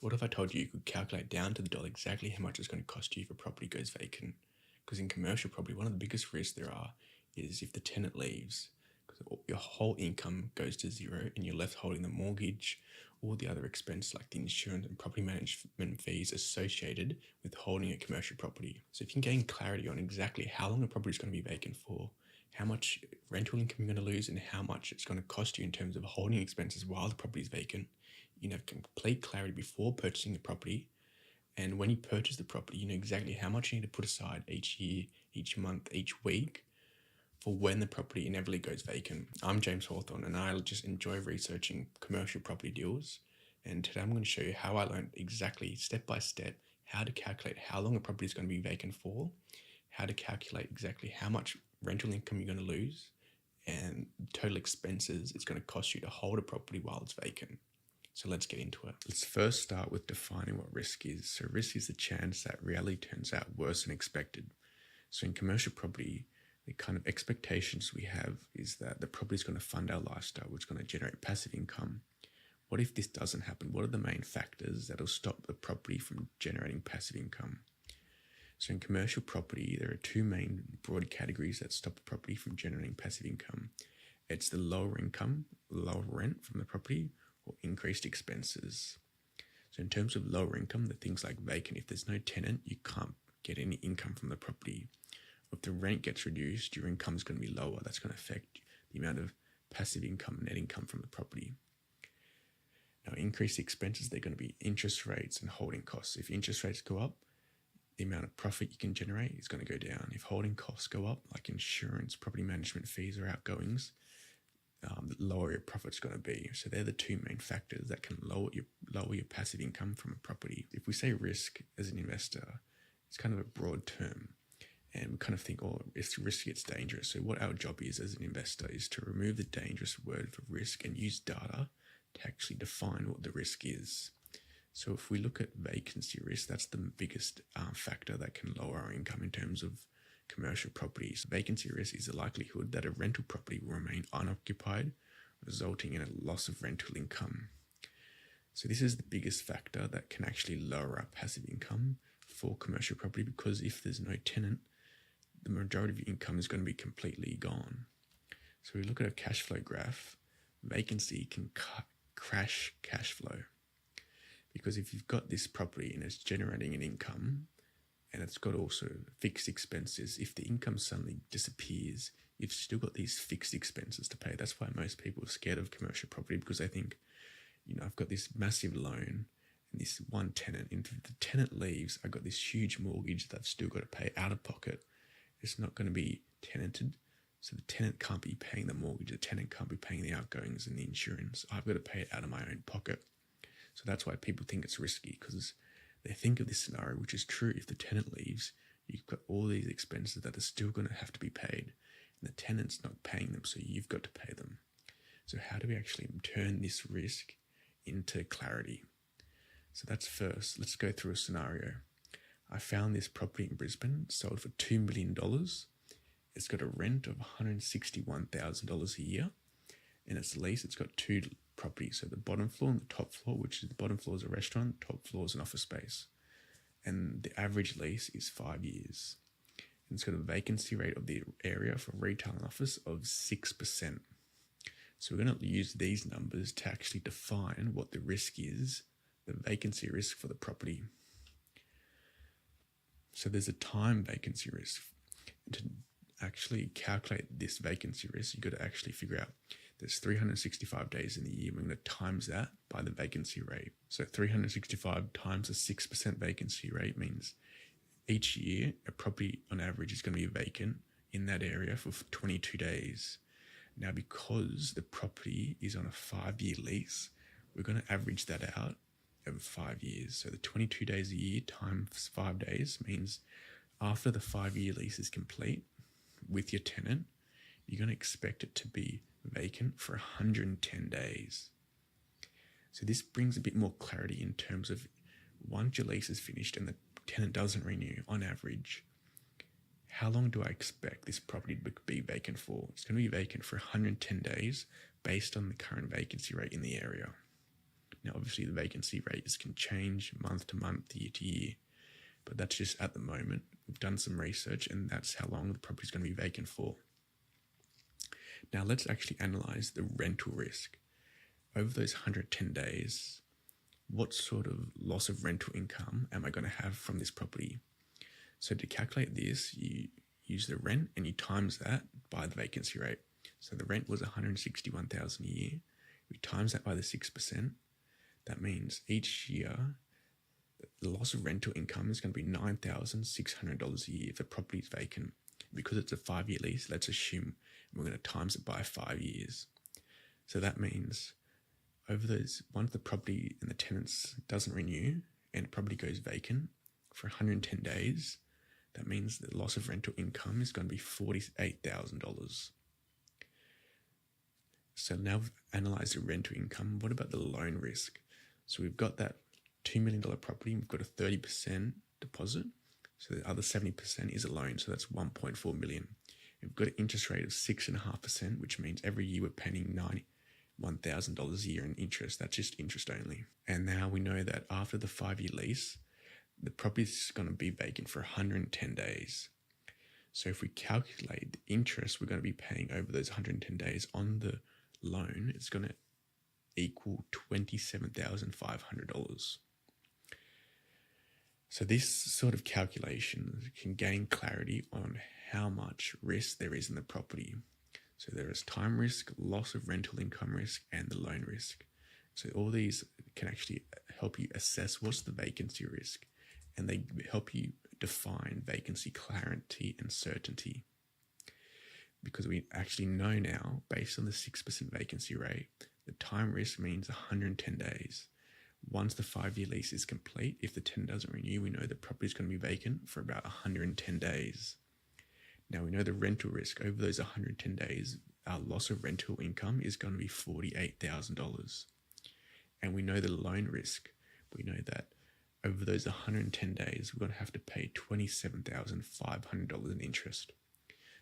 What if I told you you could calculate down to the dollar exactly how much it's going to cost you if a property goes vacant? Because in commercial property, one of the biggest risks there are is if the tenant leaves, because your whole income goes to zero and you're left holding the mortgage, all the other expenses like the insurance and property management fees associated with holding a commercial property. So if you can gain clarity on exactly how long a property is going to be vacant for, how much rental income you're going to lose, and how much it's going to cost you in terms of holding expenses while the property is vacant, you have complete clarity before purchasing the property. And when you purchase the property, you know exactly how much you need to put aside each year, each month, each week for when the property inevitably goes vacant. I'm James Hawthorne and I just enjoy researching commercial property deals. And today I'm going to show you how I learned exactly step by step how to calculate how long a property is going to be vacant for, how to calculate exactly how much rental income you're going to lose, and total expenses it's going to cost you to hold a property while it's vacant. So let's get into it. Let's first start with defining what risk is. So risk is the chance that reality turns out worse than expected. So in commercial property, the kind of expectations we have is that the property is going to fund our lifestyle, which is going to generate passive income. What if this doesn't happen? What are the main factors that will stop the property from generating passive income? So in commercial property, there are two main broad categories that stop a property from generating passive income. It's the lower income, lower rent from the property, or increased expenses. So in terms of lower income, the things like vacant, if there's no tenant, you can't get any income from the property. If the rent gets reduced, your income is going to be lower. That's going to affect the amount of passive income, net income from the property. Now, increased expenses, they're going to be interest rates and holding costs. If interest rates go up, the amount of profit you can generate is going to go down. If holding costs go up, like insurance, property management fees or outgoings, the lower your profit's going to be. So they're the two main factors that can lower your passive income from a property. If we say risk as an investor, it's kind of a broad term. And we kind of think, oh, it's risky, it's dangerous. So what our job is as an investor is to remove the dangerous word for risk and use data to actually define what the risk is. So if we look at vacancy risk, that's the biggest factor that can lower our income in terms of commercial properties. Vacancy risk is the likelihood that a rental property will remain unoccupied, resulting in a loss of rental income. So this is the biggest factor that can actually lower our passive income for commercial property, because if there's no tenant, the majority of your income is going to be completely gone. So we look at a cash flow graph, vacancy can crash cash flow. Because if you've got this property and it's generating an income and it's got also fixed expenses, if the income suddenly disappears, you've still got these fixed expenses to pay. That's why most people are scared of commercial property, because they think, I've got this massive loan and this one tenant, and if the tenant leaves, I've got this huge mortgage that I've still got to pay out of pocket. It's not going to be tenanted, so the tenant can't be paying the mortgage, the tenant can't be paying the outgoings and the insurance. I've got to pay it out of my own pocket. So that's why people think it's risky, because they think of this scenario, which is true. If the tenant leaves, you've got all these expenses that are still going to have to be paid, and the tenant's not paying them, so you've got to pay them. So how do we actually turn this risk into clarity? So that's first. Let's go through a scenario. I found this property in Brisbane, sold for $2 million. It's got a rent of $161,000 a year, and its lease, it's got two properties. So the bottom floor and the top floor, which is the bottom floor is a restaurant, top floor is an office space. And the average lease is 5 years. And it's got a vacancy rate of the area for retail and office of 6%. So we're going to use these numbers to actually define what the risk is, the vacancy risk for the property. So there's a time vacancy risk. To actually calculate this vacancy risk, you've got to actually figure out there's 365 days in the year. We're going to times that by the vacancy rate. So 365 times a 6% vacancy rate means each year a property on average is going to be vacant in that area for 22 days. Now, because the property is on a 5-year lease, we're going to average that out over 5 years. So the 22 days a year times 5 days means after the 5-year lease is complete with your tenant, you're going to expect it to be vacant for 110 days. So this brings a bit more clarity in terms of once your lease is finished and the tenant doesn't renew, on average, how long do I expect this property to be vacant for? It's going to be vacant for 110 days based on the current vacancy rate in the area. Now, obviously, the vacancy rates can change month to month, year to year, but that's just at the moment. We've done some research, and that's how long the property is going to be vacant for. Now, let's actually analyze the rental risk. Over those 110 days, what sort of loss of rental income am I going to have from this property? So to calculate this, you use the rent and you times that by the vacancy rate. So the rent was $161,000 a year. We times that by the 6%. That means each year, the loss of rental income is going to be $9,600 a year if the property is vacant. Because it's a 5-year lease, let's assume we're going to times it by 5 years. So that means once the property and the tenants doesn't renew and the property goes vacant for 110 days, that means the loss of rental income is going to be $48,000. So now we've analysed the rental income. What about the loan risk? So we've got that $2 million property, we've got a 30% deposit. So the other 70% is a loan, so that's $1.4 million. We've got an interest rate of 6.5%, which means every year we're paying $91,000 a year in interest. That's just interest only. And now we know that after the 5-year lease, the property is going to be vacant for 110 days. So if we calculate the interest we're going to be paying over those 110 days on the loan, it's going to equal $27,500. So this sort of calculation can gain clarity on how much risk there is in the property. So there is time risk, loss of rental income risk, and the loan risk. So all these can actually help you assess what's the vacancy risk, and they help you define vacancy clarity and certainty. Because we actually know now, based on the 6% vacancy rate, the time risk means 110 days. Once the 5-year lease is complete, if the tenant doesn't renew, we know the property is going to be vacant for about 110 days. Now we know the rental risk over those 110 days, our loss of rental income is going to be $48,000. And we know the loan risk. We know that over those 110 days, we're going to have to pay $27,500 in interest.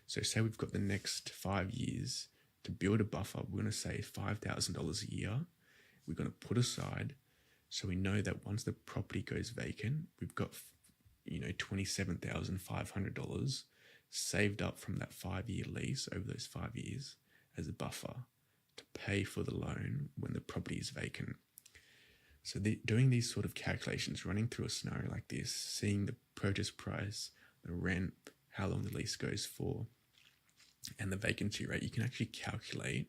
So say we've got the next 5 years to build a buffer, we're going to save $5,000 a year. We're going to put aside, so we know that once the property goes vacant, we've got, $27,500 saved up from that 5-year lease over those 5 years as a buffer to pay for the loan when the property is vacant. So doing these sort of calculations, running through a scenario like this, seeing the purchase price, the rent, how long the lease goes for, and the vacancy rate, you can actually calculate,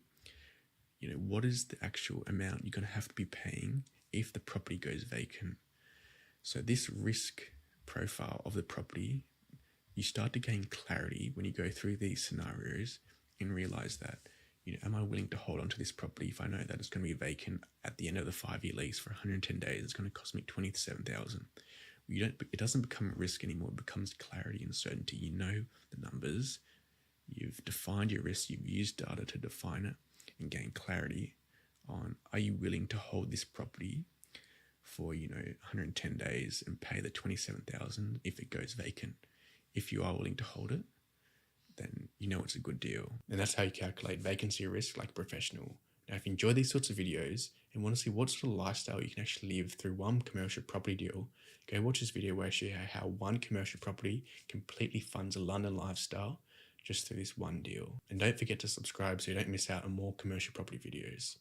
what is the actual amount you're going to have to be paying if the property goes vacant. So this risk profile of the property, you start to gain clarity when you go through these scenarios and realize that, am I willing to hold on to this property if I know that it's going to be vacant at the end of the 5-year lease for 110 days? It's going to cost me $27,000. It doesn't become a risk anymore. It becomes clarity and certainty. You know the numbers. You've defined your risk. You've used data to define it and gain clarity on, are you willing to hold this property for, 110 days and pay the $27,000 if it goes vacant? If you are willing to hold it, then it's a good deal. And that's how you calculate vacancy risk like a professional. Now, if you enjoy these sorts of videos and want to see what sort of lifestyle you can actually live through one commercial property deal, go watch this video where I show you how one commercial property completely funds a London lifestyle just through this one deal. And don't forget to subscribe so you don't miss out on more commercial property videos.